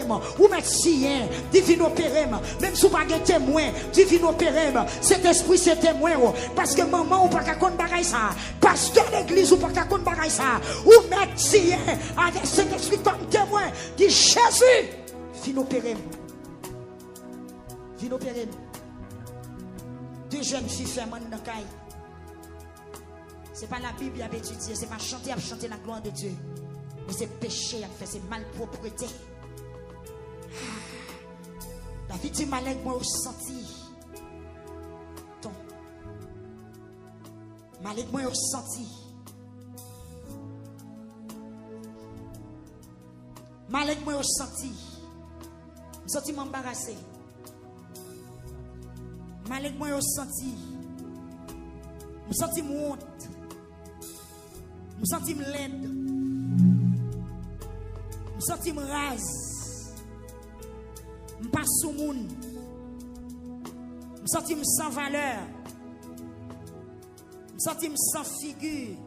moi. Ou mettre sien, divine opéré, même si vous pas de témoin, divine opéré, cet esprit c'est témoin. Parce que maman ou pas qu'à compte bagaille ça. Pasteur l'église ou pas qu'à compte bagaille ça. Ou mettre sien, avec cet esprit comme témoin, dit Jésus, viens opérer. Viens opérer. Deux jeunes filles ferment dans la caille. Ce n'est pas la Bible à étudier, ce n'est pas chanter à chanter la gloire de Dieu. Mais c'est péché à faire, c'est malpropreté. David dit malheur, moi, au senti. Ton. Malheur, moi, au senti. Malheur, moi, au senti. Je senti m'embarrasser. Malheur, moi, au senti. Je senti honte. Je senti laide. Je senti rase. Je passe sous monde. Je senti sans valeur. Je senti sans figure.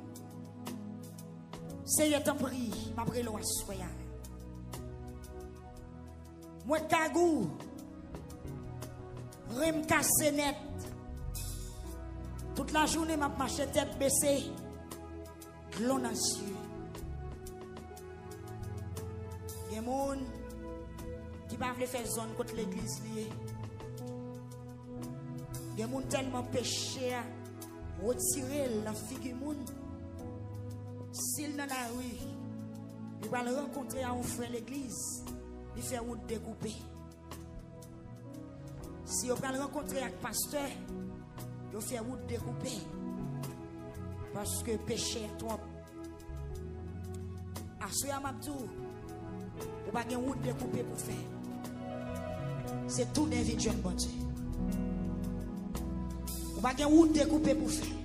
Seigneur t'en prie, m'a pris l'eau à soya. Moi kagou. Rem cassé net. Toute la journée m'a marché tête baissée. Glon dans les yeux. Il y a des gens qui ne veulent pas faire zone contre l'église. Il y a des gens tellement péchés à retirer la figure du monde. S'il dans la rue, il va le rencontrer à un frère l'église, il fait route découpée. Si il va le rencontrer avec le pasteur, il fait route découpée. Parce que péché est trop. À ce moment-là, vous n'avez pas de route découpée pour faire. C'est tout d'un jeune bon Dieu. Vous n'avez pas de route découpée pour faire.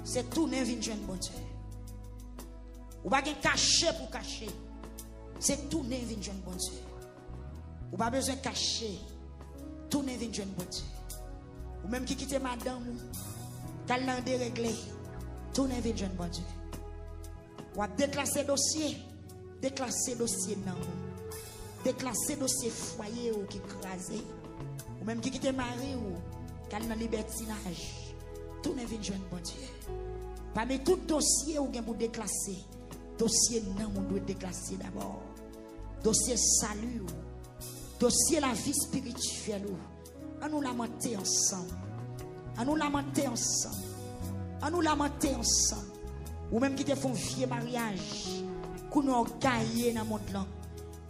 C'est tout d'un jeune bon Dieu. Vous n'avez pas de cacher pour cacher. C'est tout d'un jeune bon Dieu. Vous n'avez pas besoin de cacher. Tout d'un jeune bon Dieu. Ou même qui quitte madame. Qu'elle n'a déréglé, tout n'est pas jeune bon Dieu. Ou à déclasser dossier non. Déclasser dossier foyer ou qui crasé. Ou même qui quitte mari ou qu'elle n'a libertinage. Tout n'est pas jeune bon Dieu. Parmi tout dossier ou bien pour déclasser, dossier non, on doit déclasser d'abord. Dossier salut, dossier la vie spirituelle. On nous lamenter ensemble. À nous lamenter ensemble. À nous lamenter ensemble. Ou même qui te font vieux mariage. Qu'on nous gagne dans le monde là.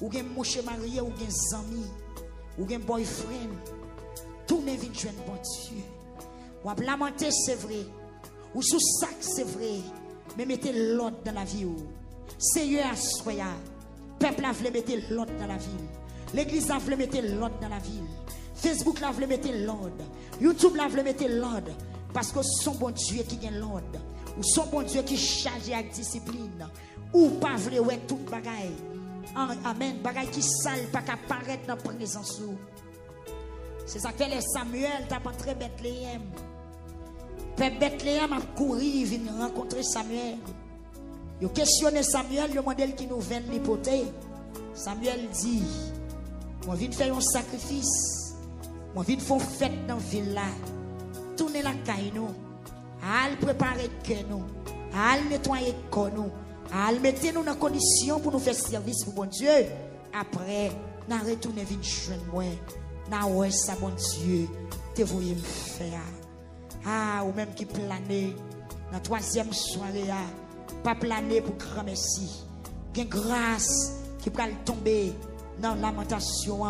Ou gen mouche marié, ou gen zami. Ou gen boyfriend. Tout n'est pas jeune bon Dieu. Ou à lamenter c'est vrai. Ou sous sac c'est vrai. Mais mettez l'ordre dans la vie. Seigneur à soya. Peuple a voulu mettre l'ordre dans la ville. L'église a voulu mettre l'ordre dans la ville. Facebook là veut mettre l'ordre. YouTube là veut mettre l'ordre. Parce que son bon Dieu qui gagne l'ordre. Ou son bon Dieu qui charge avec discipline. Ou pas vrai ouais tout bagaille. Amen. Bagaille qui sale pas qu'apparaître dans la présence. C'est ça que les Samuel t'a pas très Bethléem. Père Bethléem a couru, vient rencontrer Samuel. Il a questionné Samuel, le modèle qui nous vient de l'hypothèse. Samuel dit, moi viens faire un sacrifice. Moi, vite font fête dans la ville là. Tournez la caille nous. Al préparer que nous. Al nettoyer que nous. Al mettez nous dans condition pour nous faire service pour bon Dieu. Après, n'a retourner vite jeune moi. N'a ouais ça bon Dieu. Te voyez me faire. Ah, ou même qui planer dans troisième soirée là. Pas planer pour grand merci. Gain grâce qui va tomber dans lamentation.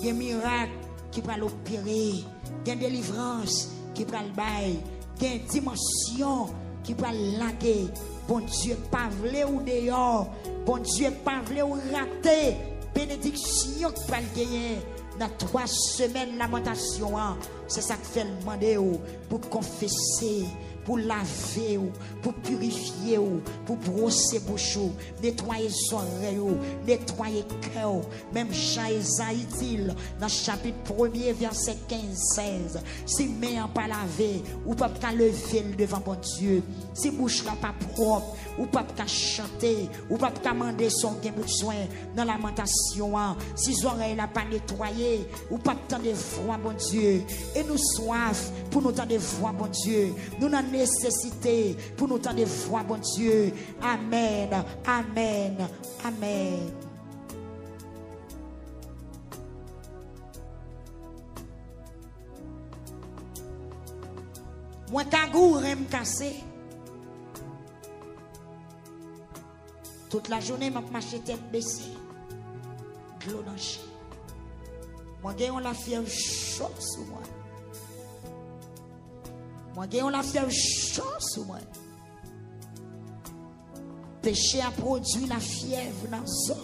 Gain miracle qui va l'opérer, gain délivrance qui va le bail, gain dimension qui va laguer. Bon Dieu, pas vle ou dehors, bon Dieu, pas vle ou rater. Bénédiction qui va le gagner dans 3 semaines lamentation. C'est ça que fait le demander pour confesser, pour laver, pour purifier, pour brosser bouche, nettoyer son oreille, nettoyer cœur. Même Jean Esaïe dit dans chapitre 1er, verset 15-16, si main pas lavé, ou pas qu'à lever devant bon Dieu, si bouche là pas propre, ou pas qu'à chanter, ou pas qu'à demander son besoin dans la lamentation, si oreilles là pas nettoyé, ou pas tant de voix bon Dieu, et nous soif pour nous tant de voix bon Dieu, nous avons nécessité pour nous tant de voix bon Dieu. Amen, amen, amen. Moi kagou rem cassé. Toute la journée m'a marché tête baissée. Glou dans chien. Moi gagne la fièvre chaud sur moi. Moi gagne la fièvre chaud sur moi. Péché a produit la fièvre dans zone.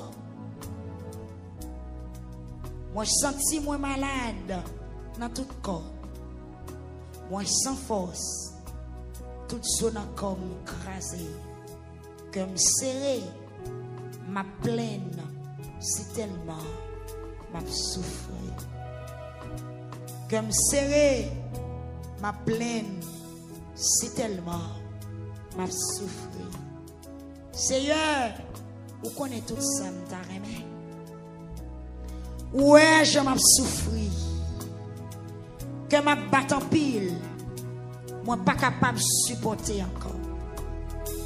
Moi senti moi malade dans tout corps. Moi sans force, toute zone encore m'crasé, que m'serré, ma pleine, c'est tellement m'a souffré. Que m'serré, ma pleine, c'est tellement m'a souffré. Seigneur, vous connaissez tout ça, m'ta remè. Ouais, je m'a souffri. Que m'a battu en pile, moi pas capable de supporter encore.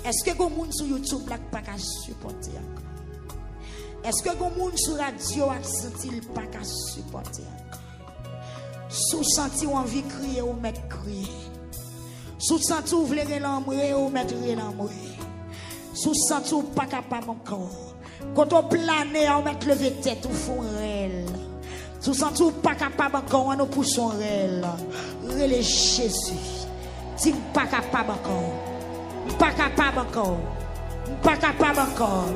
Est-ce que vous monde sur YouTube là pas capable de supporter encore? Est-ce que vous monde sur radio a senti pas capable de supporter encore? Sous senti envie de crier ou mettre crier. Sous senti vous voulez l'embrer ou mettre l'embrer. Sous senti pas capable encore. Quand on plane on mettre lever tête ou font réel. Sous senti pas capable encore, on nous pousse en réel. Relais Jésus. Si pas capable encore. Pas capable encore. Pas capable encore.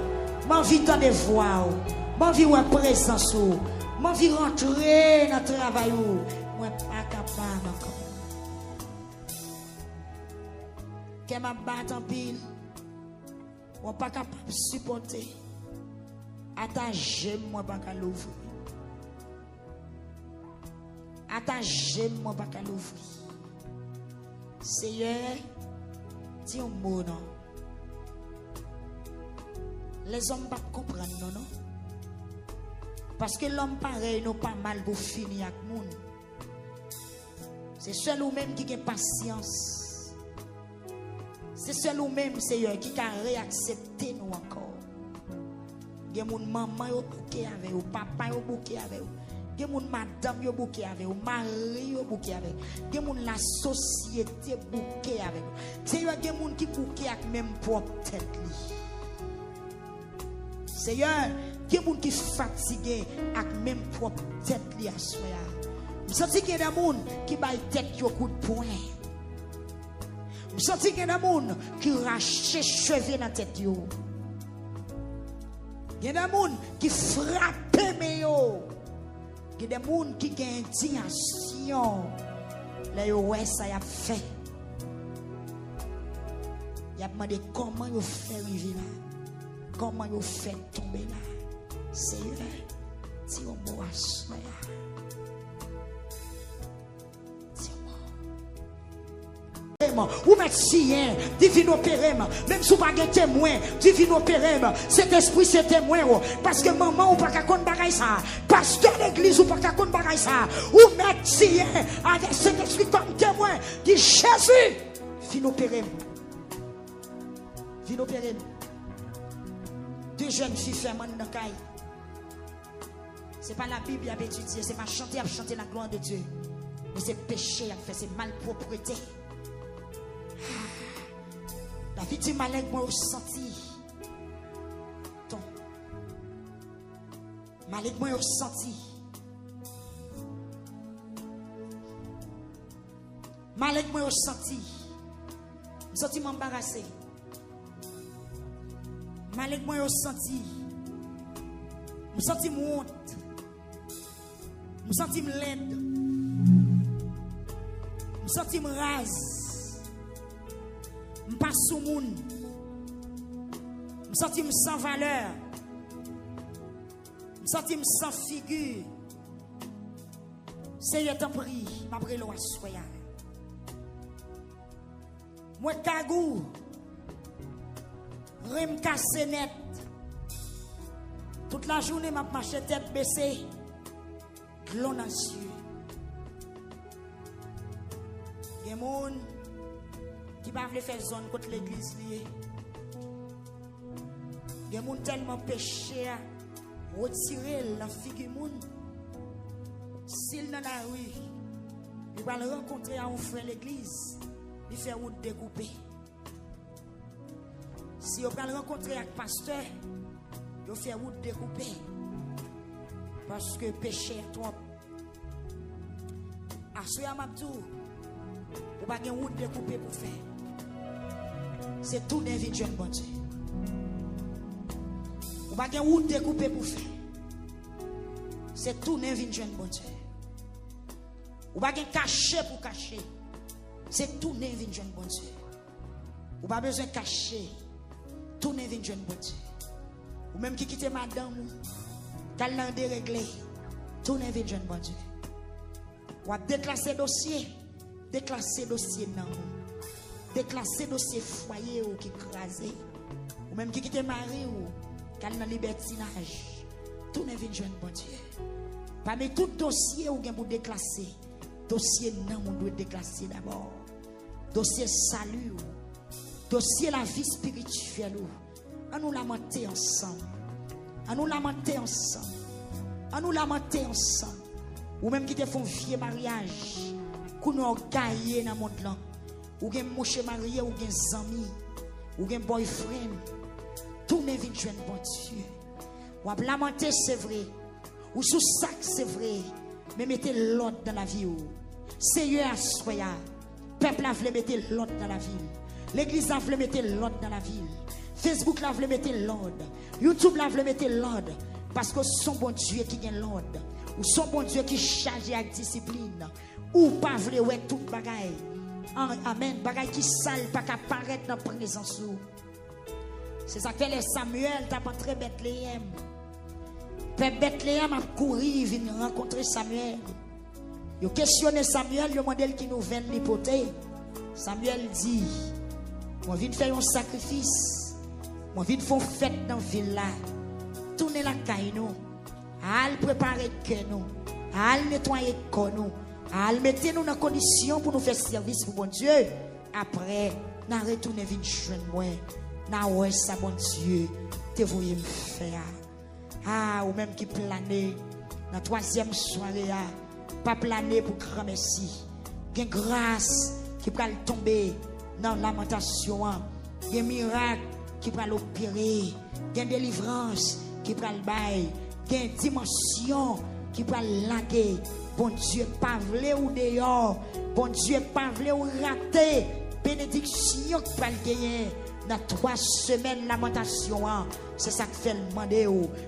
M'envie de voir. M'envie de présence. M'envie de rentrer dans le travail. Moi pas capable encore. Qu'elle m'a battu en pile. Moi pas capable de supporter. Attaché moi pas capable l'ouvrir. Attachez moi pas qu'à l'ouvrir. Seigneur, dis un mot non. Les hommes ne comprennent pas non. Parce que l'homme pareil n'a pas mal pour finir avec le monde. C'est seul ou même qui a patience. C'est seul ou même Seigneur qui a réaccepté nous encore. Il y a mon maman qui a bouqué avec vous, papa qui a bouqué avec vous. Il y a mon madame yo bouquet avec vous, mari yo bouquet avec vous, il y a mon la société bouquet avec vous. C'est y a des gens qui bouquet avec même propre tête li. Seigneur, il y a des gens qui fatigué avec même propre tête li à soya. Je sens qu'il y a des gens qui baillent tête yo coup de poing. Je sens qu'il y a des gens qui rachent cheveux dans tête yo. Il y a des gens qui frappent mes yo. Il y a des gens qui ont une indignation. Là, ouais, ça y a fait. Il a demandé comment il fait arriver là. Comment il fait tomber là. Seigneur, dis un mot à soi. Ou mettre sien, divin opéré, même si vous n'avez pas de témoin, divin opéré, cet esprit c'est témoin, parce que maman ou pas qu'à compte bagaille ça, pasteur d'église ou pas qu'à compte bagaille ça, ou mettre sien avec cet esprit comme témoin, dit Jésus, vin opéré. Vin opéré. Deux jeunes filles ferment dans le caille. Ce n'est pas la Bible à étudier, ce n'est pas chanter à chanter la gloire de Dieu, mais c'est péché à faire, c'est malpropreté. David dit malek moi au senti ton malek moi au senti malek moi au senti m'embarrassé malek moi au senti honte me laide me rase Je pas sous moun. Je senti sans valeur. Je senti sans figure. Seigneur t'en prie, m'a pris l'eau à soya. Moi kagou, rem cassé net. Toute la journée m'a marché tête baissée. Glon dans les yeux. Il y a des gens qui ne peuvent pas faire zone contre l'église. Il y a des gens tellement péchés à retirer la figure du monde. S'il dans la rue, il va le rencontrer à un frère l'église, il fait route découpée. Si il va le rencontrer avec le pasteur, il fait route découpée. Parce que péché est trop. À ce moment-là, vous n'avez pas de route découpée pour faire. C'est tout d'inviter bon Dieu. Vous n'avez pas de route découpée pour faire. C'est tout d'inviter bon Dieu. Vous n'avez pas de cacher pour cacher. C'est tout d'inviter bon Dieu. Vous n'avez pas besoin de cacher. Tout d'inviter bon Dieu. Ou même qui quitte madame, qu'elle l'a déréglé. Tout d'inviter bon Dieu. Ou déclasser dossier. Déclasser dossier non. Déclasser dossier foyer ou qui crasé. Ou même qui quitte mari ou qu'elle dans libertinage. Tout n'est venu joindre bon Dieu. Parmi tout dossier ou pour déclasser. Dossier non on doit déclasser d'abord. Dossier salut. Dossier la vie spirituelle. On nous lamenter ensemble. On nous lamenter ensemble. On nous lamenter ensemble. Ou même qui te font vieux mariage. Qu'on nous gagne dans le monde là. Ou gen mouche marié, ou gen zami, ou gen boyfriend. Tout n'est venu joindre bon Dieu. Ou a lamenter c'est vrai. Ou sous sac c'est vrai. Mais mettez l'ordre dans la vie. Seigneur soya. Peuple a voulu mettre l'ordre dans la ville. L'église a voulu mettre l'ordre dans la ville. Facebook a voulu mettre l'ordre. YouTube a voulu mettre l'ordre. Parce que son bon Dieu qui gagne l'ordre. Ou son bon Dieu qui charge avec discipline. Ou pas voulu ouais tout bagaille. Amen. Bagaille qui sale pas qu'à paraître dans la présence. C'est ça que les Samuel t'a rentré Bethléem. Père Bethléem a couru, il vient rencontrer Samuel. Il a questionné Samuel, le modèle qui nous vient l'hypothèse. Samuel dit, moi viens faire un sacrifice. Moi viens faire une fête dans la ville là. Tournez la caille nous. Al préparer que nous. Al nettoyer que nous. Al mettre nous dans condition pour nous faire service pour bon Dieu. Après, nous retourner vite joindre moi. Na ouais ça bon Dieu, te voyez me faire. Ah, ou même qui planer dans troisième soirée, pas planer pour grand merci. Gen grâce qui va tomber dans lamentation, gen miracle qui va l'opérer, gen délivrance qui va le bail, gen dimension qui va laguer. Bon Dieu pas vle ou dehors, bon Dieu pas vle ou rater. Bénédiction qui va le gagner. Dans 3 semaines lamentation, c'est ça que fait le demander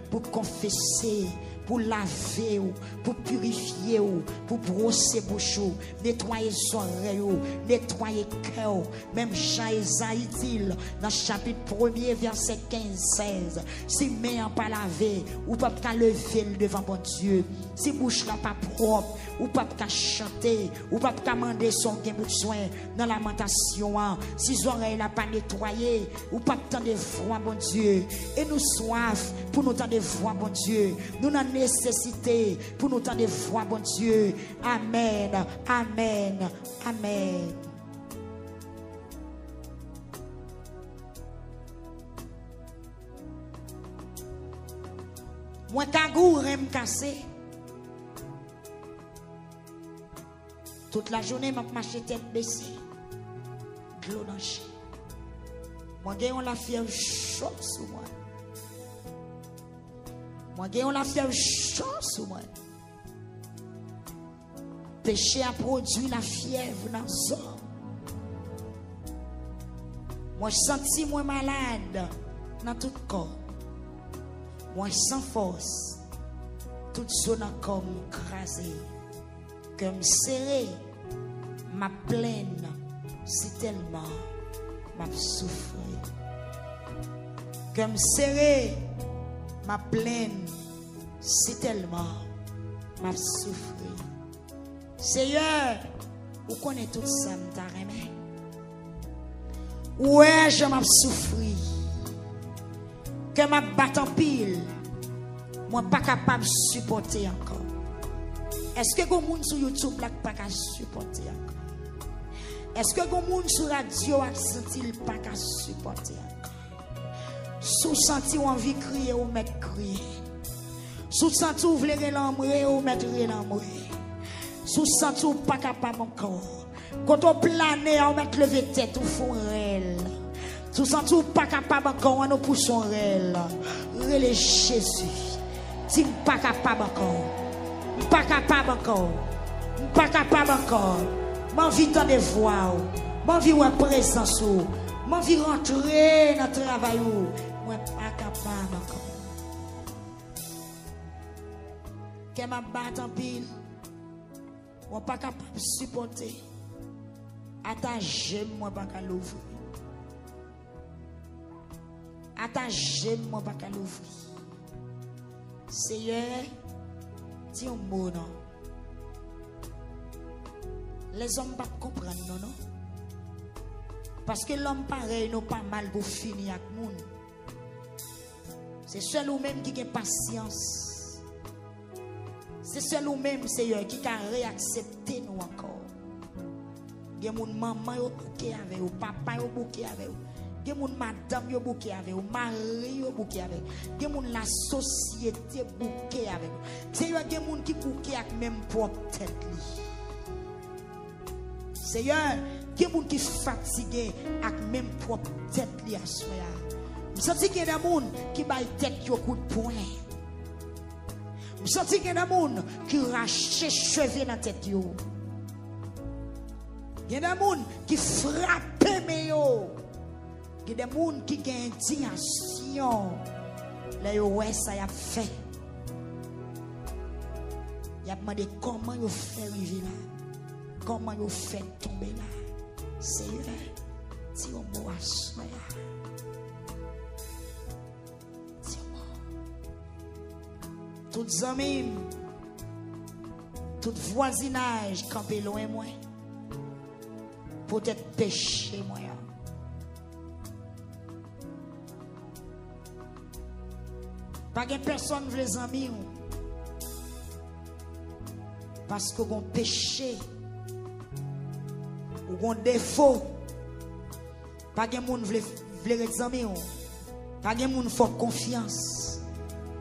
pour confesser, pour laver, pour purifier, pour brosser bouche, nettoyer les oreilles, nettoyer le cœur. Même Jean-Esaïe dit dans le chapitre 1er, verset 15-16, si main pas lavé, ou pas qu'à lever devant bon Dieu, si bouche là pas propre, ou pas qu'à chanter, ou pas qu'à demander son besoin dans la lamentation, si les oreilles là pas nettoyées, ou pas tant de voix bon Dieu, et nous soif pour nous tant de voix bon Dieu, nous n'avons nécessité pour nous tant de voix bon Dieu. Amen, amen, amen. Moi kagou rem cassé. Toute la journée m'a marché tête baissée. Glou dans chien. Moi gagne la fièvre chaud sur moi. Moi gagne la fièvre chaud sur moi. Péché a produit la fièvre dans son. Moi je senti moi malade dans tout corps. Moi sans force. Tout son corps crasé. Comme serré. Ma plaine, c'est tellement. m'a souffrir. Que me serrer, ma plaine, c'est tellement m'a souffrir. Seigneur, vous connaissez tout ça, m'ta remet. Ouais, je m'a souffrir. Que m'a battre en pile. Moi pas capable de supporter encore. Est-ce que vous monde sur YouTube là pas capable de supporter encore? Est-ce que vous monde sur radio a senti pas capable de supporter encore? Sous senti envie crier ou mettre crier. Sous senti ou vle l'amourer ou mettre l'amourer. Sous senti ou pas capable encore. Quand on plane on mettre lever tête ou font réel. Sous senti ou pas capable encore on nous pousse en réel. Relé Jésus. Si pas capable encore. Pas capable encore. Pas capable encore. M'envie dans des voix. M'envie ou en présence. M'envie rentrer dans le travail. Moi pas capable encore. Que m'a battre en pile. Moi pas capable de supporter. Attachez moi pas qu'à l'ouvrir. Attachez moi pas qu'à l'ouvrir. Seigneur, dis un mot non. Les hommes ne comprennent pas non. Parce que l'homme pareil n'a pas mal pour finir avec le monde. C'est seul ou même qui a patience. C'est seul ou même Seigneur qui a réaccepté nous encore. Il y a mon maman yo bouquet avec ou papa yo bouquet avec ou. Il y a mon madame yo bouquet avec ou mari yo bouquet avec. Il y a mon la société bouquet avec. Seigneur, il y a mon qui bouquet avec même propre tête li. Seigneur, il y a mon qui fatigué avec même propre tête li à soya. Je sens qu'il y a des gens qui baillent tête yo coup de poing. Je sens qu'il y a des gens qui rachent cheveux dans tête yo. Il y a des gens qui frappent mes yo. Il y a des gens qui ont une indignation. Là, ouais, ça y a fait. Il y a demandé comment ils fait arriver là. Comment ils fait tomber là. Seigneur, dis au mot à soi. Dis au mot. Tous amis, tout voisinage campé loin moi. Peut-être péché moi. Pas de personne veut les amis. Parce que vous péché. Ou vous défaut. Pas de monde veut les amis. Pas de monde faut confiance.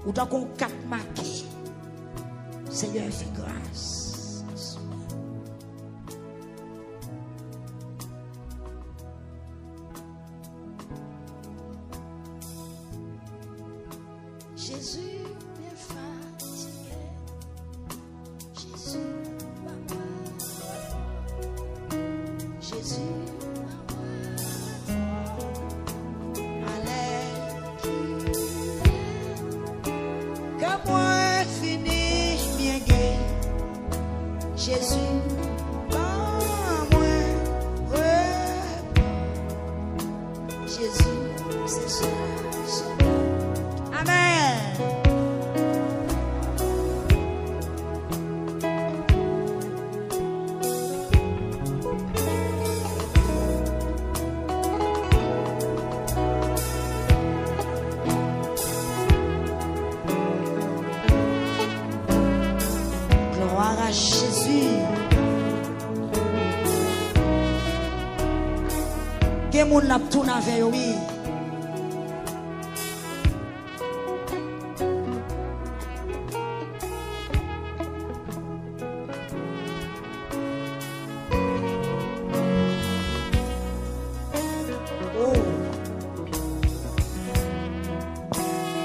Ou dans qu'on cap marqué. Seigneur fait grâce. Jésus bien fatigué, Jésus papa, Jésus Allez, que moi fini bien gai, Jésus. Jésus, c'est ça. Amen. Gloire à Jésus. Que moun la tourne avec oui.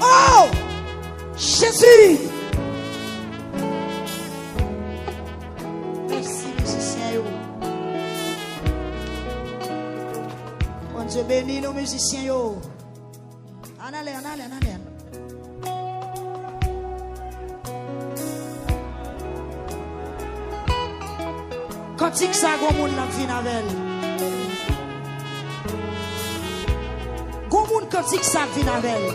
Oh, Jésus. Merci, musiciens. Bon Dieu bénit nos musiciens. En allez, en allez, en allez. Quand il ça, gros monde la vie avec. cantique ça vient avec elle.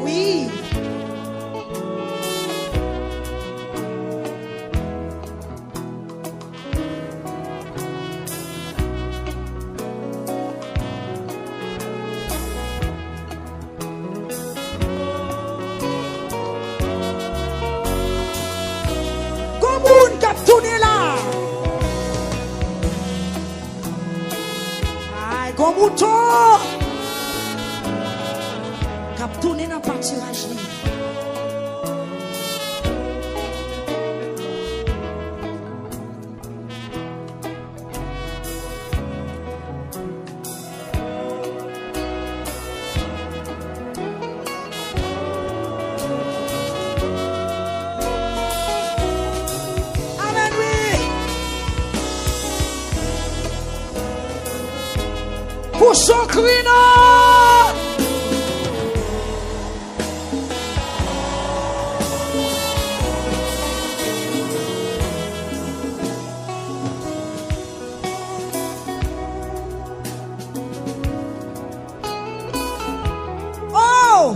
Oui. Comme cap tourné là. Aïe, comme mouton. Cap tourné dans pâturage. Amen, oui. Pour son cri, non. Oh!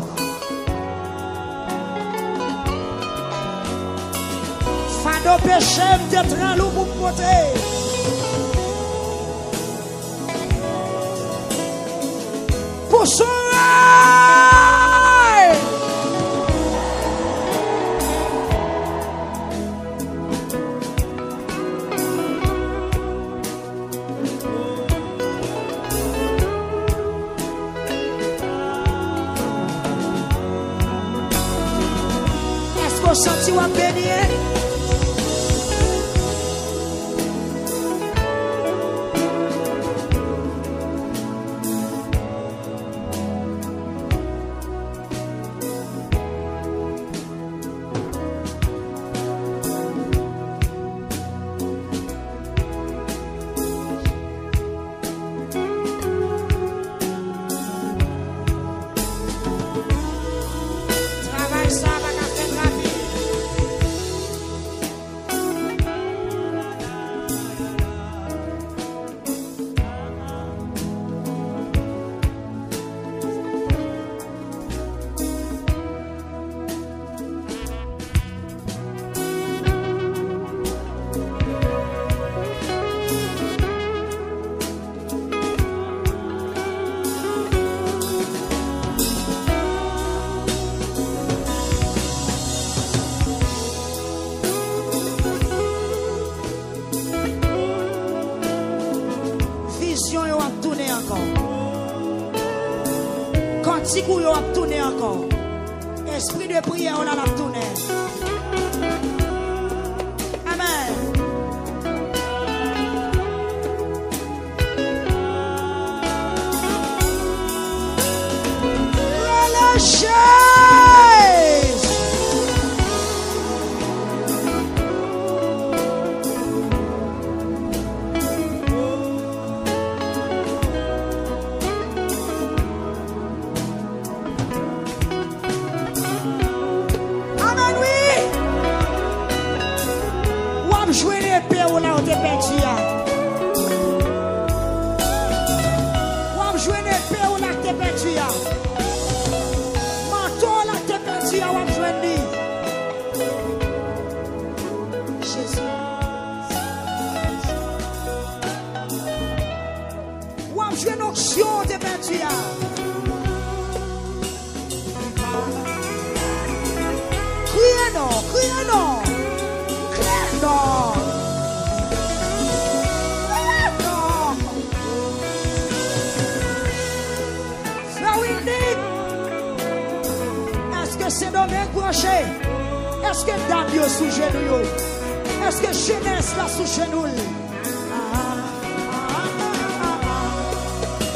Fado péché d'être un loup pour côté. Pour son règne. Est-ce qu'on sentit ou à bénir? Travail ça va qu'à faire rapide. Vision yo a tourné encore. Cantique yo a tourné encore. Esprit de prière on a tourné. Amen. Relâchez. Amen, oui. Ou am jouer l'épée ou là où t'es perdu. Ou am jouer l'épée ou là où t'es perdu. Manteau là où t'es perdu. Ou am jouer l'épée. Jésus. Ou am jouer l'onction où t'es perdu. Criez non, criez non. Criez non. Criez non. Frère Windy, est-ce que c'est domaine branché? Est-ce que dame yo sous genou? Est-ce que jeunesse là sous genou?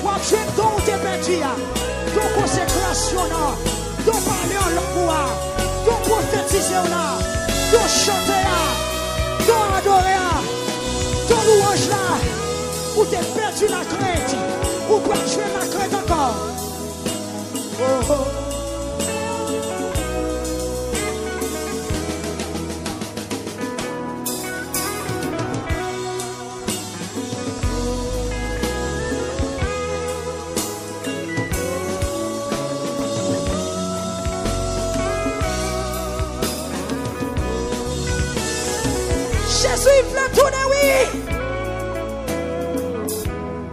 Ou je don te perdu, ton consécration là, ton parler en langue, ton prophétiser là, ton chanter là, ton adorer là, ton louange là, ou t'es perdu la crainte, ou pas jouer la crainte encore. Oh, oh.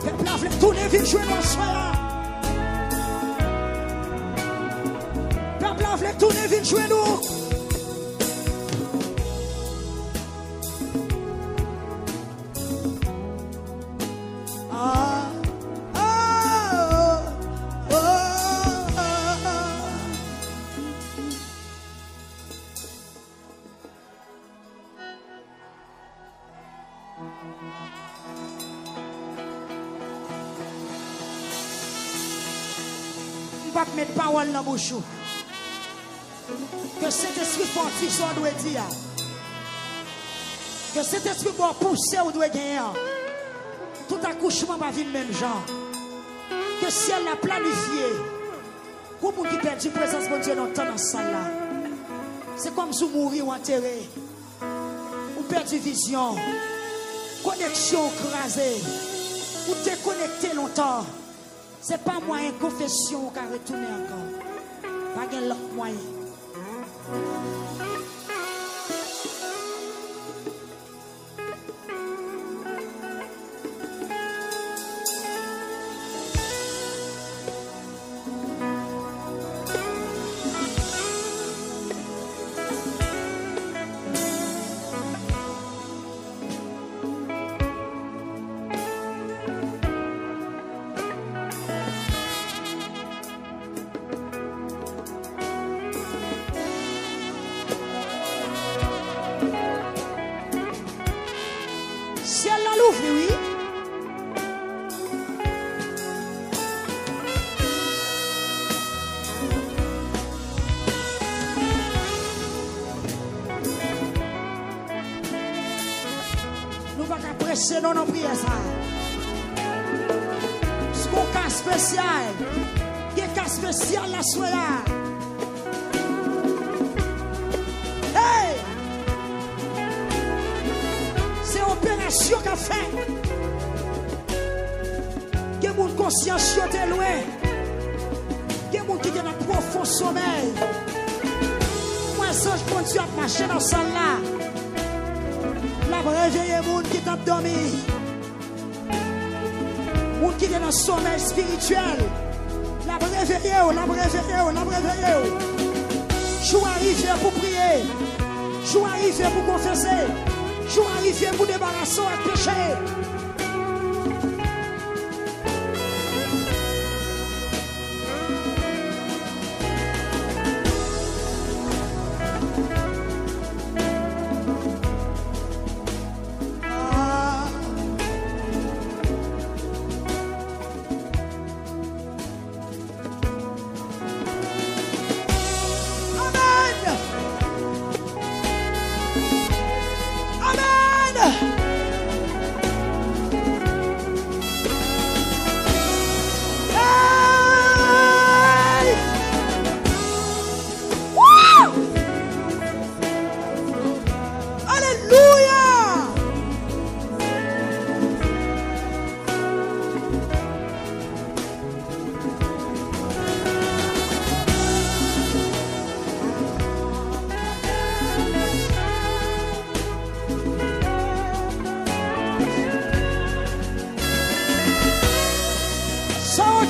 Peuple a voulu tourner vite jouer dans soir. Peuple a voulu tourner vite jouer nous. Pas mettre parole dans la bouche. Que cet esprit fortifié doit dire. Que cet esprit doit pousser ou doit gagner. Tout accouchement va venir même genre. Que si elle l'a planifié. Pour vous qui perdent la présence de Dieu dans la salle là. C'est comme si vous mourriez ou enterré. Ou perdez vision. Connexion crasée. Ou déconnecté longtemps. C'est pas moyen confession qui a retourné encore. Pas de l'autre moyen. C'est non, non, prière ça. Ce qu'on cas spécial, il y a un cas spécial la soirée. Hey! C'est opération qu'a fait. Il y a mon conscience qui est loin. Il y a mon qui est dans le profond sommeil. Moi, ça, je continue à marcher dans ce là. La réveiller les gens qui t'ont dormi. Les gens qui sont dans le sommeil spirituel. La réveiller, la réveiller, la réveiller. Jour arrivé pour prier. Jour arrivé pour confesser. Jour arrivé pour débarrasser avec péché.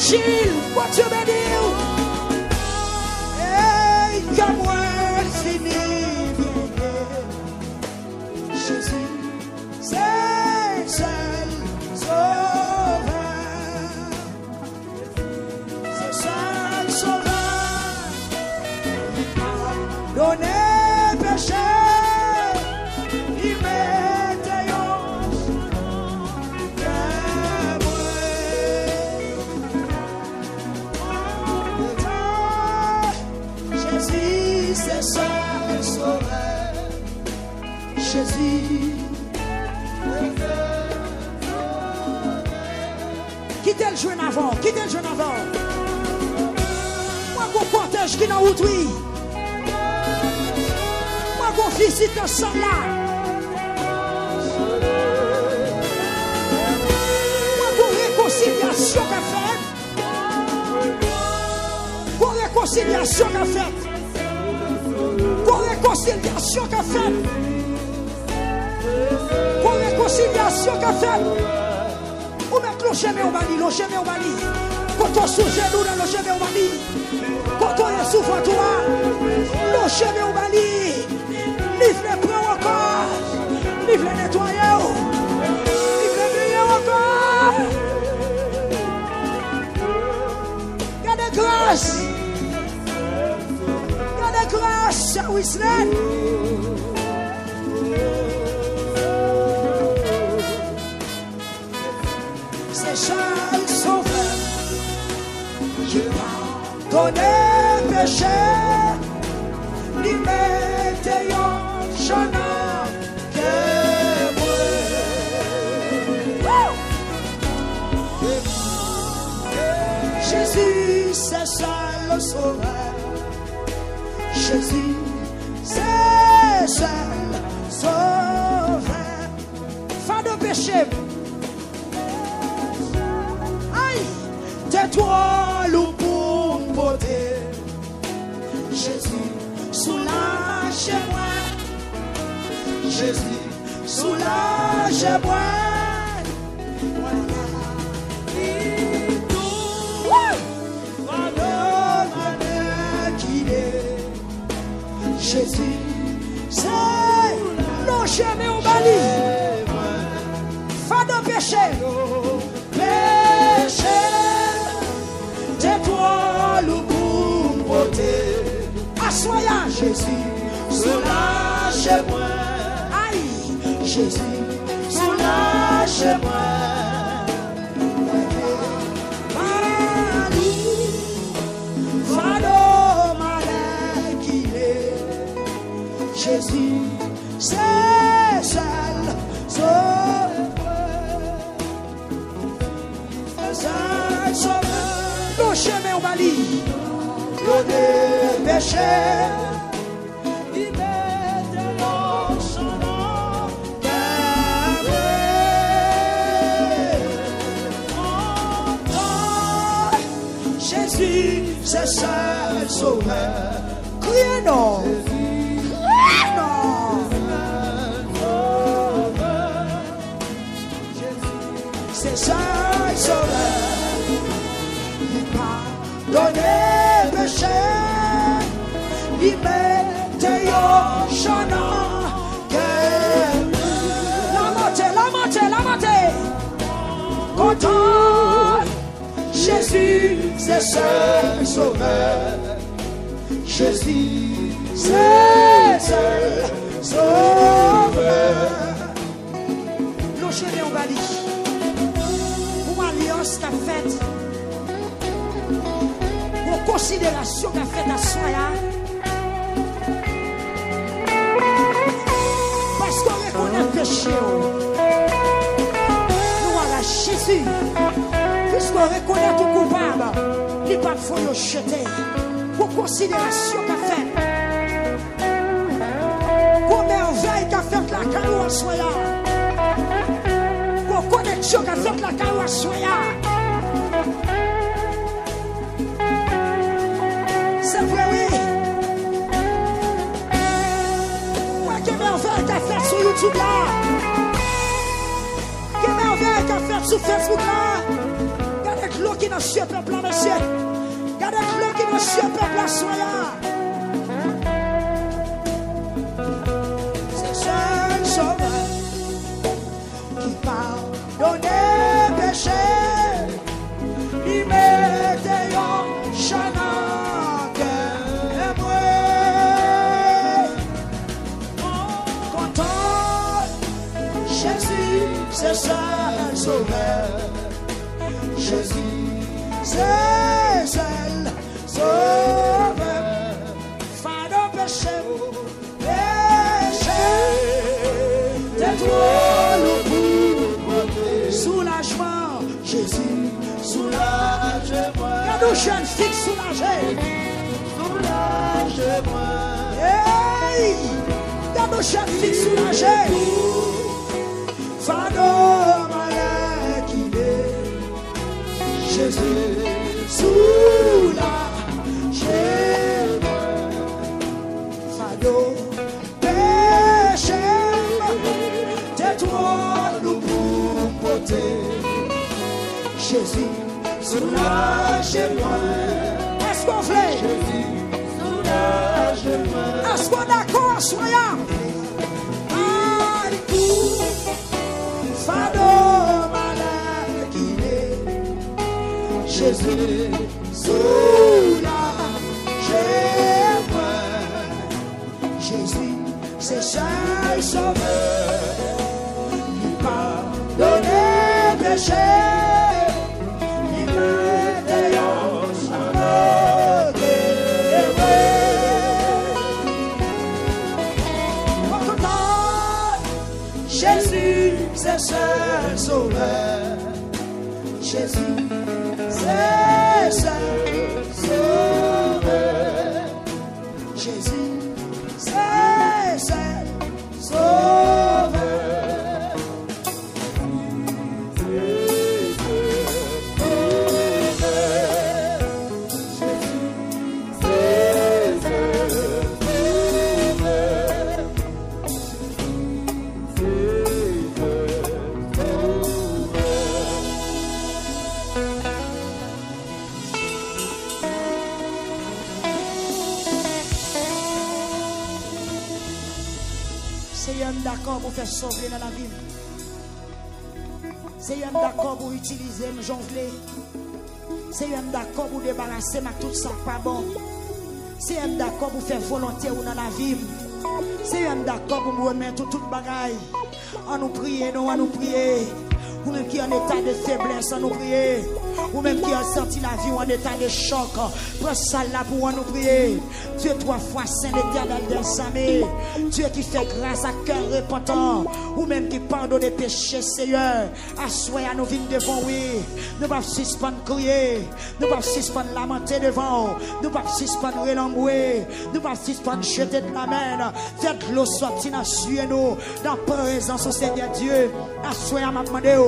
Chill, what you been doing? Hey, come on, fini, Jésus, c'est seul sauveur, c'est seul sauveur, pardonner péché, il m'était c'est seul sauveur, Jésus. Quittez le jeune avant, quittez le jeune avant. Moi, qu'on cortège qui n'a route, oui. Moi, qu'on visite dans ce là. Moi, qu'on réconciliation qu'a fait. Qu'on réconciliation qu'a fait. Pour réconciliation qu'a fait. Pour réconciliation réconciliation qu'a fait. Ou mettre le chemin au bali, le chemin au bali. Quand on souffre nous dans le chemin au bali. Quand on est souffre toi, le chemin au bali. Livre les prends encore. Livre les nettoyer. Livre les briller encore. Gardez grâce. Gardez grâce à Wisland. Seul sauveur qui pardonne péché, lui mette en chemin que moi. Jésus, c'est seul sauveur. Jésus, c'est seul sauveur. Fin de péché. Tais-toi, loup pour me porter. Jésus, soulage-moi. Jésus, soulage-moi. Jésus, c'est le chemin au bali. Pas de péché. Péché. Tais-toi, le bout beauté. Assoya, Jésus, soulage-moi. Aïe, Jésus, soulage-moi. Mali, fado malin qu'il est. Jésus, c'est seul, sauveur. Le chemin au bali, le péché, il met de l'eau son nom, Jésus, c'est seul sauveur. Criez non, criez non. C'est seul sauveur. Donnez péché, il mette en chanant que la montée, content, Jésus, c'est seul sauveur, Jésus, c'est seul sauveur. Le chemin au bali, pour alliance qu'a faite. Considération qu'a fait à Soya. Parce qu'on reconnaît le péché. Nous voilà Jésus. Puisqu'on reconnaît tout coupable, il n'y a pas de faut le jeter. Pour considération qu'a fait. Pour merveille qu'a fait la caillou à Soya. Pour connexion qu'a fait la caillou à Soya. C'est vrai, oui. Ouais, quelle merveille qu'a fait sur YouTube là. Quelle merveille qu'a fait sur Facebook là. Regardez l'eau qui n'a su peuple là, monsieur. Regardez l'eau qui n'a su peuple là, soya. C'est seul sauveur qui pardonne péché. Il mette en chemin. C'est seul sauveur. Jésus, c'est seul sauveur. Fado péché, péché. Tais-toi le bout. Soulagement, Jésus, soulage-moi. Regarde nos jeunes filles soulagées. Soulage-moi. Hey! Regarde nos jeunes filles soulagées. Fado malin qu'il est, Jésus soulage-moi. Fado péché, tais-toi Jésus, soulage-moi. Est-ce qu'on fait? Jésus, soulage-moi. Est-ce qu'on est d'accord, soyons? Jésus, soulage-moi. Jésus, c'est seul sauveur. Il pardonne les péchés. Il me déonce en notre Jésus, c'est seul sauveur. Jésus, c'est seul sauveur. Jésus, c'est seul sauveur. C'est un d'accord pour faire sauver dans la vie. C'est un d'accord pour utiliser me jonfler. C'est un d'accord pour débarrasser ma tout ça pas bon. C'est un d'accord pour faire volonté ou dans la vie. C'est un d'accord pour me remettre toute bagaille. On nous prier, nous, on nous prier. Ou même qui est en état de faiblesse, on nous prier. Ou même qui a senti la vie ou en état de choc. Prends ça là pour nous prier. Dieu 3 fois saint l'éternel des armées. Dieu qui fait grâce à cœur repentant. Ou même qui pardonne les péchés, Seigneur. Assoyez à nous vignes devant, oui. Nous ne pouvons pas suspendre crier. Nous ne pouvons pas suspendre lamenter devant. Nous ne pouvons pas suspendre relambouer. Nous ne pouvons pas suspendre jeter de la main. Faites l'eau sortir dans nous. Dans la présence au Seigneur Dieu. Assoyez à m'demander.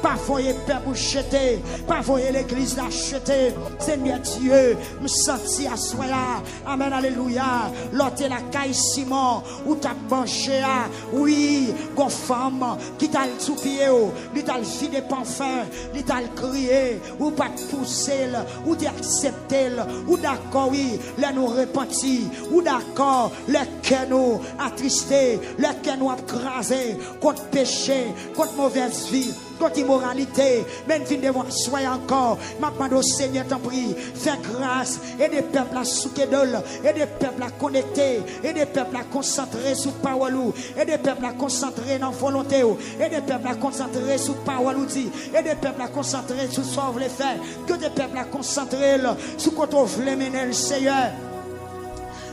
Pas voyer père pour jeter. Pas voyer l'église l'acheter. Seigneur Dieu, me sentis assoyé. Amen, alléluia. L'autre la caille Simon. Où t'as mangé. Oui, gon femme qui t'a le sous-pied. Qui t'a le fide parfum. Qui t'a le crié. Ou pas te pousser. Ou d'accepter. Ou d'accord, oui, là nous repentis. Ou d'accord, le cœur nous attristé. Le cœur nous écrasé. Contre péché, contre mauvaise vie. Contre immoralité, même fin de moi, soyez encore. Ma demande au Seigneur, t'en prie, fais grâce, et des peuples à soukedol, et des peuples à connecter, et des peuples à concentrer sur parole, et des peuples à concentrer dans volonté, et des peuples à concentrer sur parole, et des peuples à concentrer sur sauve les faits, que des peuples à concentrer sur quand on veut mener le Seigneur.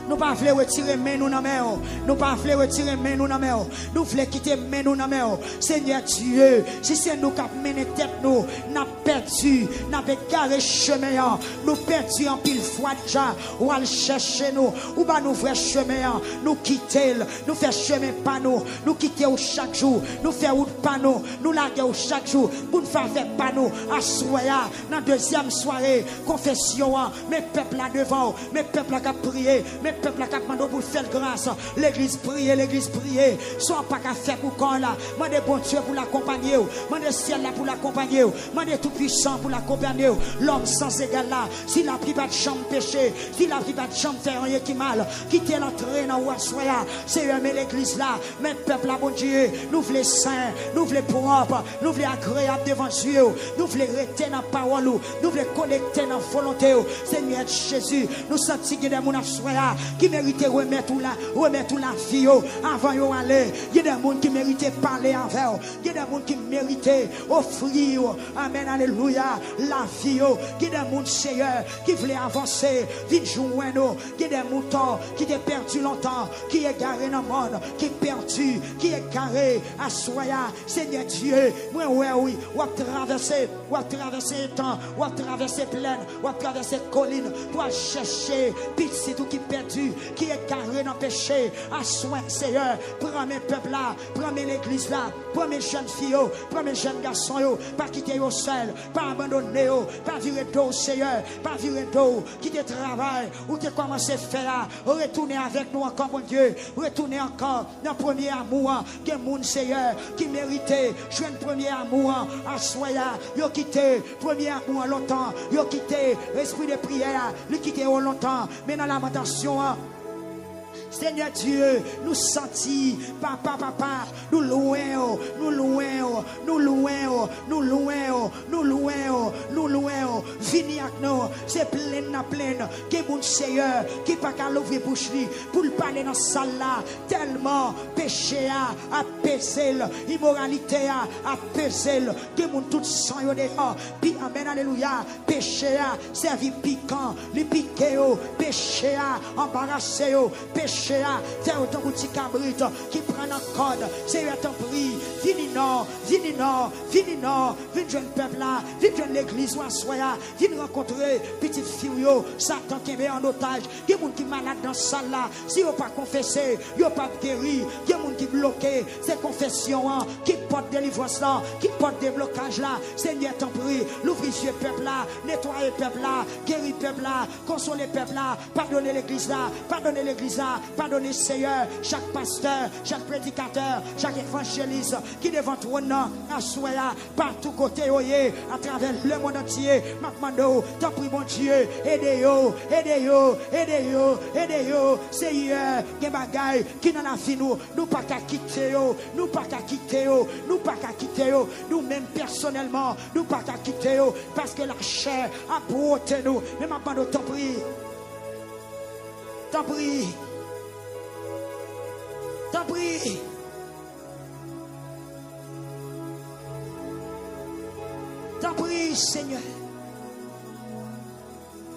Nous ne voulons pas retirer main nous dans main. Nous ne voulons pas retirer main nous dans main. Nous voulons quitter main nous dans main. Seigneur Dieu, si c'est nous qui avons mené tête nous, nous avons perdu, nous avons garé chemin. Nous perdu en pile fois déjà. Ou aller chercher nous, ou pas nous vrai chemin. Nous quitter, nous faire chemin pas nous. Nous quitter chaque jour. Nous faire route pas nous. Nous larguer chaque jour. Pour nous faire pas nous. Assoya, dans deuxième soirée, confession. Mes peuples là devant, mes peuples là qui prier. Peuple qui a demandé pour faire grâce. L'église prie. Soit pas qu'à faire pour quand là. Mandez bon Dieu pour l'accompagner. Mandez ciel là pour l'accompagner. Mandez tout puissant pour l'accompagner. L'homme sans égal là. S'il a pris pas de chambre péché. S'il a pris pas de chambre faire rien qui mal. Quittez l'entrée dans Ouassoya. C'est mais l'église là. Mais peuple là, bon Dieu. Nous voulons saint. Nous voulons propre. Nous voulons agréable devant Dieu. Nous voulons rester dans la parole. Nous voulons connecter dans la volonté. Seigneur Jésus. Nous sentons qu'il y a des gens qui méritait remettre la vie avant de aller. Il y a des gens qui méritaient parler avec. Il y a des gens qui méritaient offrir, amen, alléluia, la vie. Il y a des gens, Seigneur, qui voulaient avancer, vite joindre nous. Il y a des moutons qui étaient perdus longtemps, qui est garé dans le monde, qui est perdu, qui est garé à Soya. Seigneur Dieu, moi, oui, ou à traverser le temps, ou à traverser plaine, ou à traverser colline, pour chercher, petit tout qui perdu. Jésus qui est carré dans le péché, à soin, Seigneur, prends mes peuples là, prends mes l'église là, prends mes jeunes filles, prends mes jeunes garçons, pas quitter au seul, pas abandonner, pas virer d'eau, Seigneur, pas virer d'eau, quitter travail, ou tu commencé à faire, retourner avec nous encore, mon Dieu, retourner encore dans le premier amour, que mon Seigneur, qui méritait, je un premier amour, à soya, yo quitté, premier amour longtemps, yo quitté, esprit de prière, lui quitté longtemps, mais dans la lamentation, Seigneur Dieu, nous sentis, papa, nous louons, nous louons, nous louons, nous louons, nous louons, nous louons, vini avec nous, c'est plein, que mon Seigneur, qui pas qu'à l'ouvrir bouche pour le parler dans cette salle là, tellement péché a pesé, immoralité a pesé, que mon tout sang yo dehors, puis amen, alléluia, péché a servi piquant, les piqué, péché a embarrassé, péché c'est autant de petits cabrites qui prennent en code. Seigneur, t'en prie, vini non, jeune peuple là, vini jeune l'église ou à soya, vini rencontrer petite fille, Satan qui est en otage, il y a des gens qui sont malades dans cette salle là, si ils n'ont pas confessé, ils n'ont pas guéri, il y a des gens qui sont bloqués, c'est confession qui porte délivrance là, qui porte déblocage là. Seigneur, t'en prie, l'ouvrir ce peuple là, nettoyer le peuple là, guérir le peuple là, consoler le peuple là, pardonner l'église là, pardonnez Seigneur, chaque pasteur, chaque prédicateur, chaque évangéliste qui devant toi à soya, partout côté à travers le monde entier. M'amando, t'en prie mon Dieu, aidez-yo, Seigneur, des bagailles qui dans la vie nous pas qu'à quitter nous même personnellement, nous pas qu'à quitter parce que la chair a broté nous. Mais m'amando, t'en prie. T'en prie. T'en prie, Seigneur.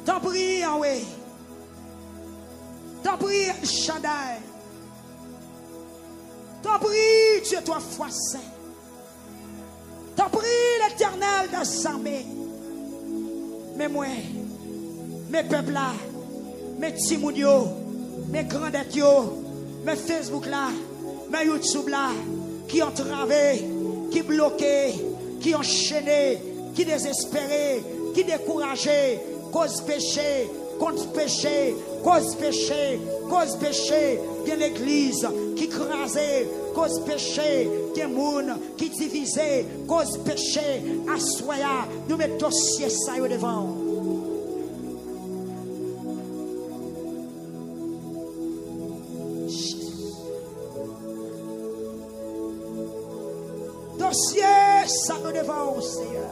T'en prie, Yahweh. T'en prie, El Shaddai. T'en prie, Dieu, toi, foi saint. T'en prie, l'Éternel des armées. Mais moi, mes peuples là, mes timoudio, mes grandettes yo, mes Facebook là, mes YouTube là, qui ont travé, qui bloqué, qui enchaîné, qui désespéré, qui découragé, cause péché, contre péché, cause péché, il y a l'église qui crasait, cause péché, il y a moun qui divisait, cause péché, assoya, nous mettons dossier ça devant. Dossier ça devant, Seigneur.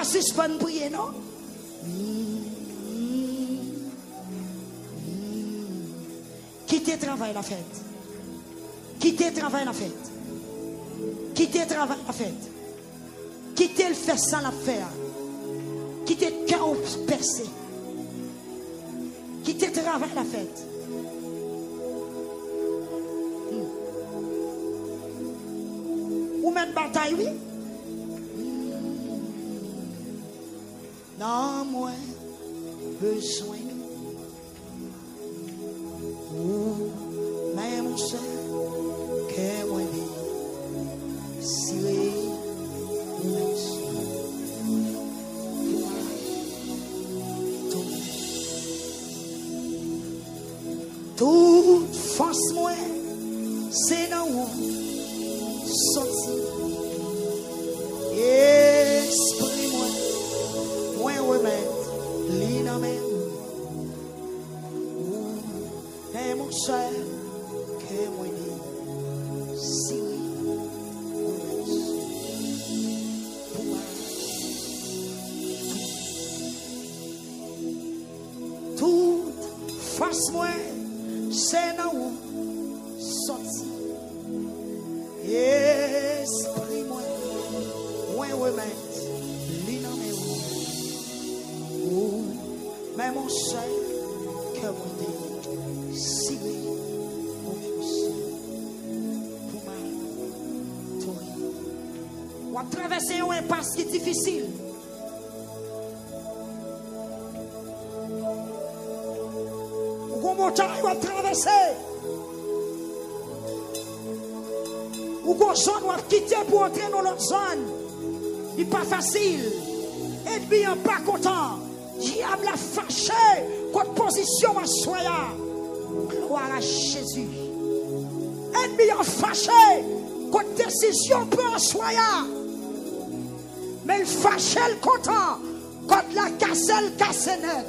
Suspend prier, non? Quittez travail la fête. Quittez travail la fête. Quittez travail la fête. Quittez le faire sans la faire. Quittez le chaos percé. Quittez travail la fête. Ou même bataille, oui? Non, moi, besoin ou même ça, que moi, si toute force, moi, c'est dans où sorti. Esprit, moi. Mon cher, que moi dit, si place moi, c'est dans où sorti. Esprit moi, remettre l'inamé où. Mais mon seul cœur mon dit, si confiance pour ma toi. On va traverser un impasse qui est difficile. Montagne va traverser. Ou qu'on zone va quitter pour entrer dans l'autre zone. Il n'est pas facile. Ennemi n'est pas content. Diable a fâché. Contre position à soya. Gloire à Jésus. Ennemi a fâché. Contre décision pour soya. Mais il fâché le content. Contre la casse net.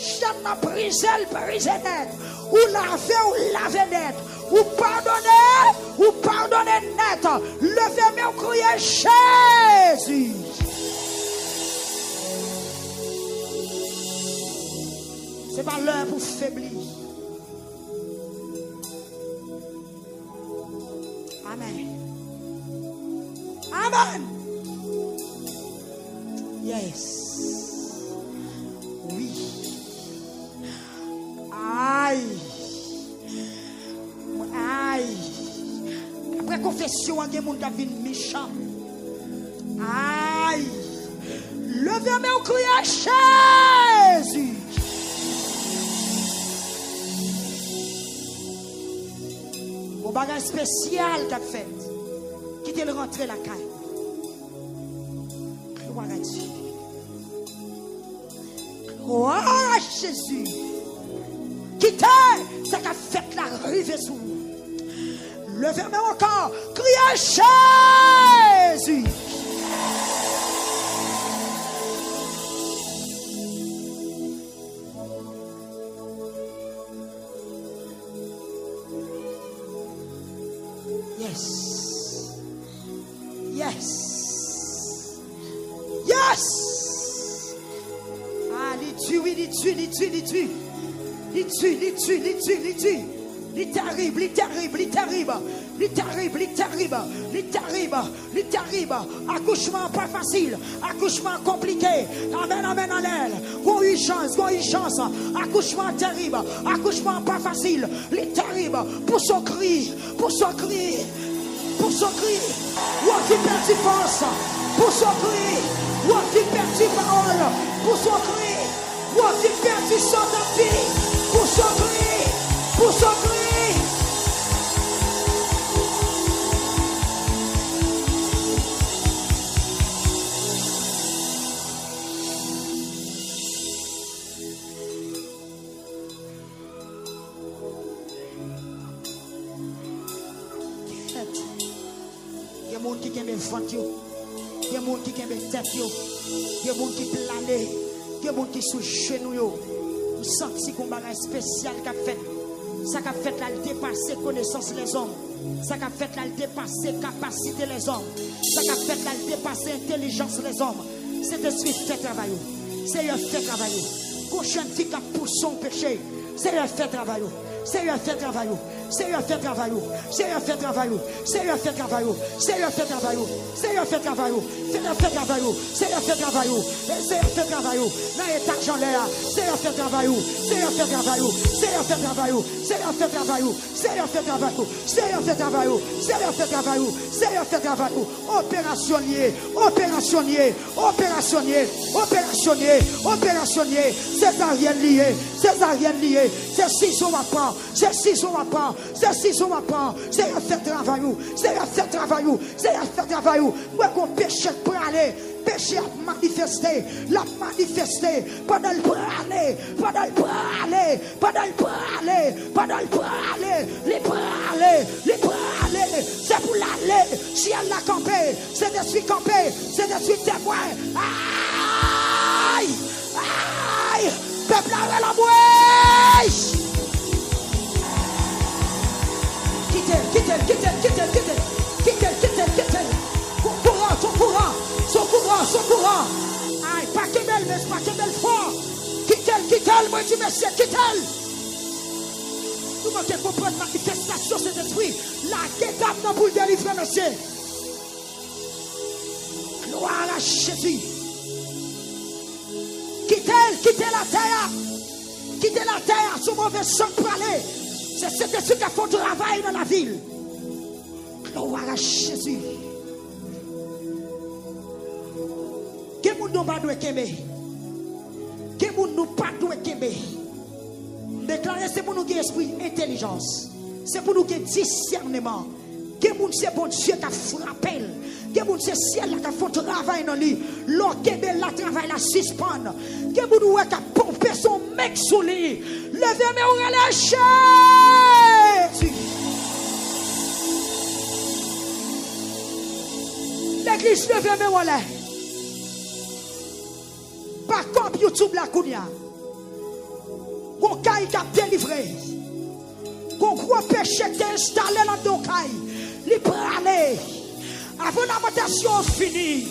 J'en ai brisé net. Ou laver net. Ou pardonner net. Levez-moi au crier Jésus. C'est pas l'heure pour faiblir. Amen. Amen. Yes. Oui. Aïe. Aïe. Après confession, il y a des gens qui viennent méchants. Aïe. Levez-moi au cri à Jésus. Mon bagage spécial qu'a fait. Qui t'est rentré la caille. Gloire à Dieu. Gloire à Jésus. Quittez ce qu'a fait la rive sous. Levez-moi encore. Criez Jésus. Yes. Yes. Yes. Ah, il tue. Il terrible. Accouchement pas facile. Accouchement compliqué. Amen. Urgence. Accouchement terrible. Accouchement pas facile. Il terrible. Pour son cri. Ou qui perd force. Pour son cri. Ou qui perd parole. Pour son cri. Ou qui perd son vie. Pour son cri. Il y a des gens qui ont des ventes, il y a des gens qui ont des têtes, il y a des gens qui planent, il y a des gens qui sont genoux. Vous sentez qu'on a un spécial qui a fait. Ça a fait la dépasser connaissance les hommes. Ça a fait la dépasser capacité les hommes. Ça a fait la dépasser intelligence les hommes. C'est de suite fait travail. C'est le fait travail. Prochaine fille qui pousse son péché. C'est le fait travail. C'est le fait travail. C'est le fait travail. C'est le fait travail. C'est le fait travail. C'est le fait travail. C'est le fait travail. C'est le fait travail. C'est le fait travail. C'est le fait travail. Dans les argent là, c'est le fait travail. C'est le fait travail. C'est le fait travail. C'est le fait travail. C'est le fait travail. C'est le fait travail. C'est le fait travail. C'est le fait travail. Opérationnier. Césarienne liée. C'est ciseaux à part. C'est ciseaux à part. C'est ciseaux à part. C'est le fait travail. C'est le fait travail. C'est le fait travail. Moi qu'on péché pour aller. Péché à manifester. La manifester. Pendant le parler. C'est pour l'aller. Si elle l'a campé. C'est de suite campé. C'est de suite témoin. Aïe. Peuple à la bouche. Quitte. Son courant. Aïe, pas que belle, mais pas que belle fort. Quitte-elle, moi tu me sais, quitte-elle. nous manquons de comprendre la manifestation de cet esprit. La guette pour le délivrer, monsieur. Gloire à Jésus. Quittez la terre. Quittez la terre. Son mauvais sang pour aller. C'est cet esprit qui a fait travail dans la ville. Gloire à Jésus. Quel monde nous pas doit aimer? Quel monde nous pas doit aimer? Déclarer, c'est pour nous qui esprit intelligence. C'est pour nous qui discernement. Quel monde c'est bon Dieu qui a frappé. Quel monde c'est ciel qui a fait travail dans lui. L'orgueil la travail la suspendre. Quel monde qui a pompé son mec sous lui. Levez mes oreilles à Jésus. L'église levez mes oreilles. Par contre, YouTube la kounia. Gon caille qui a délivré. Gon gros péché qui est installé dans ton caille. Li pralé. Avant l'amentation finie.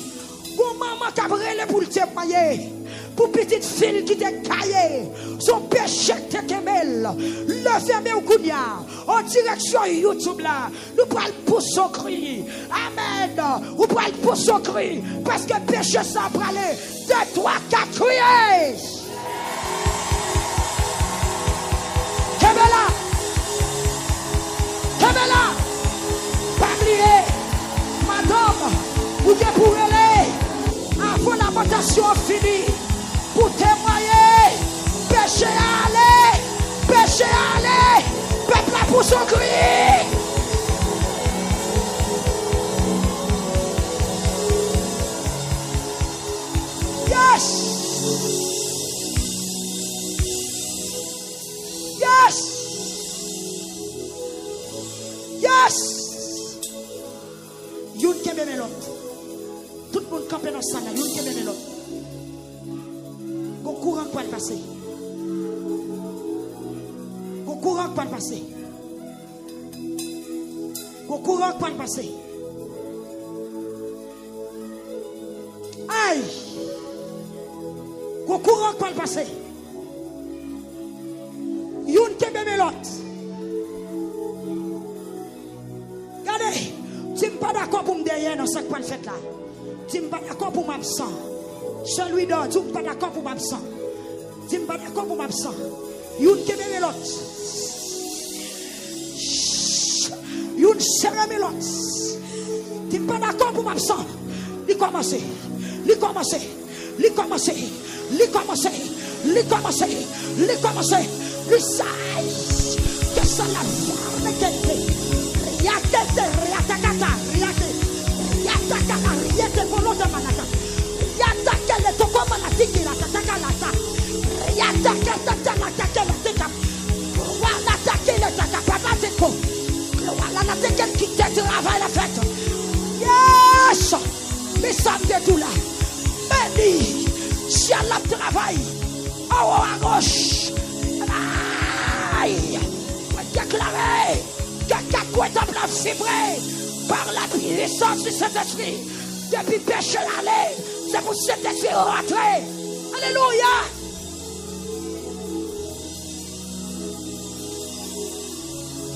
Gon maman qui a brûlé pour le témoigner. Pour petite fille qui te caillé. Son péché te kemel. Levez au kounia. En direction YouTube là. Nous prenons pour son cri. Amen. Nous prenons pour son cri. Parce que péché ça pralé. 2, 3, 4 crier. Kemela. Kemela. Pas oublier. Madame. Vous êtes pour aller. Avant la montation finie. Pour témoigner. Péché aller. Péché aller. Peuple là pour son cri. Yes. Yes. Yes. Youn kebe melot. Tout le monde campé dans ça là. Youn kebe melot. Gon courant pour le passer. Gon courant pour le passer. Gon courant pour le passer. Aïe. Gon courant pour le passer. Youn kebe melot. Regardez, tu n'es pas d'accord pour me derrière dans ce que vous faites là. Tu n'es pas d'accord pour m'absent. Celui d'or, tu n'es pas d'accord pour m'absent. Tu n'es pas d'accord pour m'absent. Youn kebe melot. Youn serre melot. Tu n'es pas d'accord pour m'absent. Il commence. Il commence. Il commence. Il commence. Il commence. Il commence. Il saille. Que ça la viande qualité. Riatete, riatakata, riate. Riatakata, riate volonté manaka. Riatake le toko manatiki la tatakalata. Riatakata la takalata. Voilà taker le takapamateko. Voilà la taker qui te travaille la fête. Yes! Mais ça me tout là. Béni, si elle a travail. Oh, à gauche. Aïe! Déclarer que Kakoué temple a vibré par la puissance de cet esprit. Depuis péché l'aller, c'est pour cet esprit rentrer. Alléluia!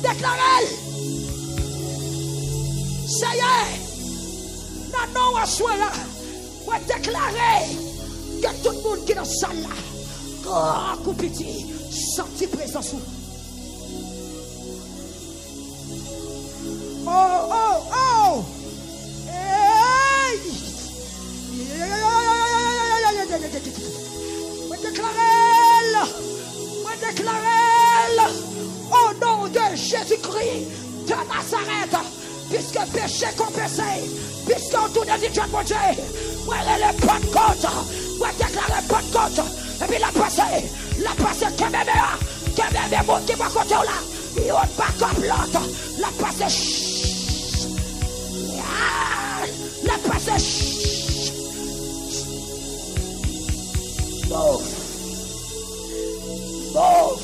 Déclarez! Ça y est! Non, à soi là, on va déclarer que tout le monde qui est dans la salle là, grand coup petit, senti présence. Oh, oh, oh! Hey! On déclare au nom de Jésus-Christ de Nazareth, puisque péché compensé, puisqu'on tourne dit Dieu mon Dieu, moi elle est bonne côte, moi déclarer bonne côte, et puis la passé, que même monde qui va côté là, il n'y a pas comme l'autre, la passé, la passé, move, move,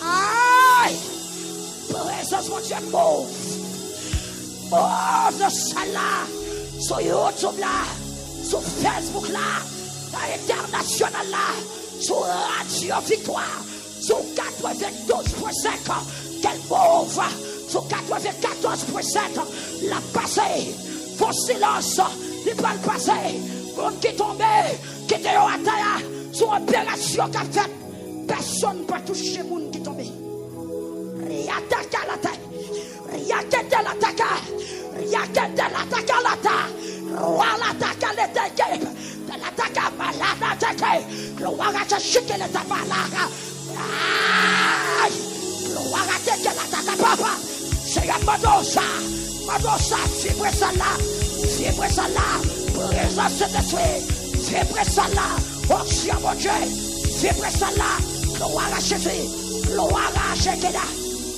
aïe, présence mon Dieu, move, de ça là, sur YouTube là, sur Facebook là, international là, sur Radio Victoire, sur 4 92,5, qu'elle mouve sur 94,5, la passée, faux silence, il va le passer, monde qui tombe, qui était à terre, sur opération qu'a fait, personne ne peut toucher le monde qui tombe. Rien qu'à la tête, rien qu'à la tête, rien qu'à la tête, la tête, roi la tête, la tête, la tête, malade, la tête, le roi a chiqué le tabac. Gloire à Dieu que l'attaque papa. C'est un Madosa, fibre ça là, présence de Dieu, fibre ça là, onction mon Dieu, fibre ça là, gloire à Jésus, gloire à Jésus,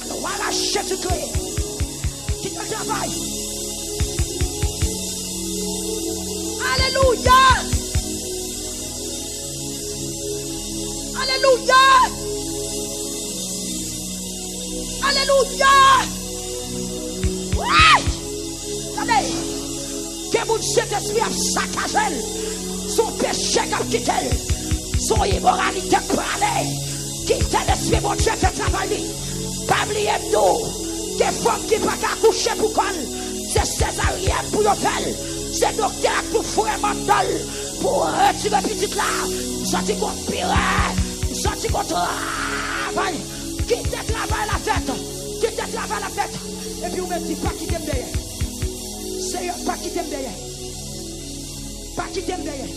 gloire à Jésus-Christ, qui te travaille. Alléluia, alléluia. Alléluia. Oui. Attendez. Que mon Saint-Esprit a saccagé son péché a quitté, son immoralité parlé, quitte l'esprit mon Dieu fait travailler. Pas oublier nous, des femmes qui ne peuvent pas coucher pour quoi, c'est césarienne pour le faire, c'est docteur pour fouer mental, pour retirer petite là, sortir qu'on pire, sortir qu'on travaille. Qui te travaille la fête, qui te travaille la fête, et puis vous me dites pas qui t'aime derrière. C'est pas qui t'aime derrière. Pas qui t'aime derrière.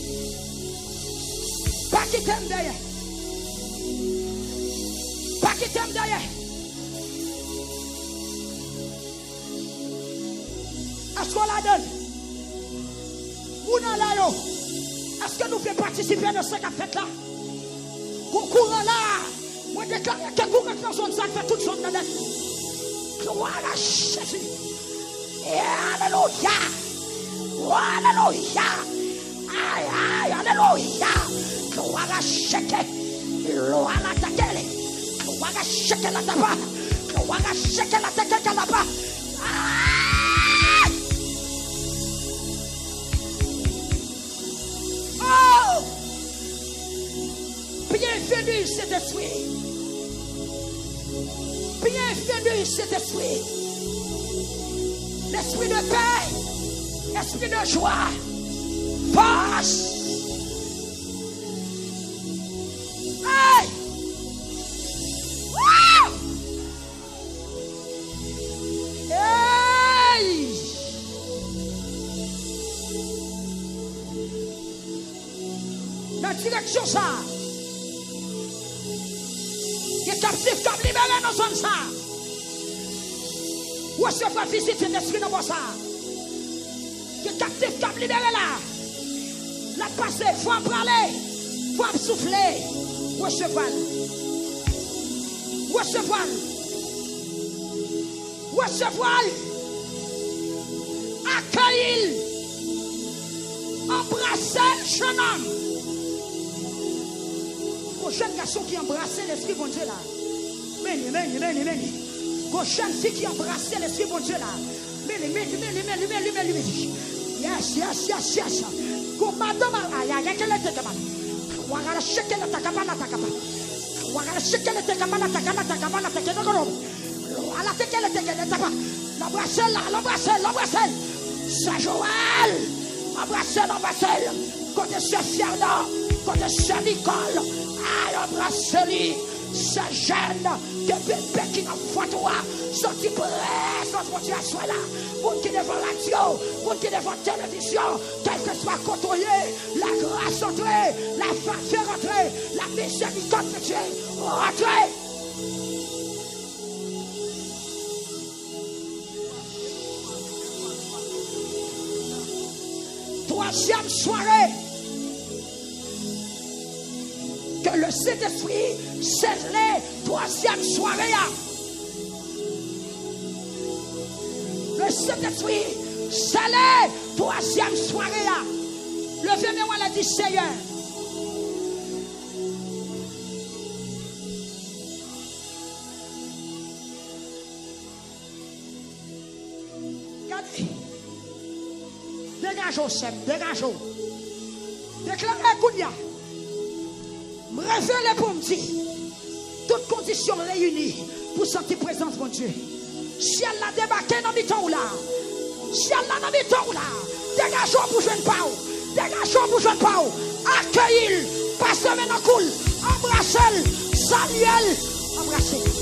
Pas qui t'aime derrière. Pas qui t'aime derrière. Est-ce qu'on la donne? Ou non la yo? Est-ce que nous faisons participer de cette fête là? Concours là. Moi, je déclare que vous êtes dans zone, ça fait toute zone de l'aide. Gloire à Jésus. Alléluia. Alléluia. Alléluia. Gloire à Jésus. Gloire à Takele. Gloire à Jésus la tapa. Gloire à Jésus la tapa là-bas. Oh! Bienvenue, Saint-Esprit. Bienvenue, Saint-Esprit. L'esprit de paix, l'esprit de joie, force. Hey! Wow! Hey! La direction ça. Les captifs comme libérés dans zone ça. Recevoir visite l'esprit dans ça. Les captifs comme libérés là. La passer, faut en parler, faut en souffler. Recevoir. Recevoir. Recevoir. Accueillir. Embrasser le jeune homme. Aux jeunes garçons qui embrassaient l'esprit bon Dieu là. Béni. Aux jeunes filles qui embrassaient l'esprit bon Dieu là. Béni. Yes. Go madame aya yakele tekama. Wagala shekele takabana takaba. Wagala shekele tekabana takana takabana tekena goro. Ala tekele tekele taba. L'embrasser. Saint Joël. Embrasser. Côté Sœur Fernand. Côté Sœur Nicole. Embrasser-lui. Sa jeune. Que bébé qui n'a foi toi. Sorti presse. Notre Dieu soit là. Monde qui devant radio. Monde qui devant télévision. Quel que soit contrôlé. La grâce entrer. La faveur entrer. La miséricorde de Dieu entrer. Troisième soirée. Que le Saint-Esprit scellé. Troisième soirée. Le Saint-Esprit scellé. Troisième soirée. Levez-moi la dit Seigneur. Regardez. Dégageons, Sem, dégageons. Déclarez Kounia. Révélez pour me dire. Toutes conditions réunies pour sentir présence, mon Dieu. Ciel l'a débarqué dans le temps là. Ciel là dans le temps là. Dégageons pour jeune Pau. Dégageons pour jeune Pau. Accueille-le. Passez maintenant cool. Embrassez-le. Saluez-le. Embrassez-le.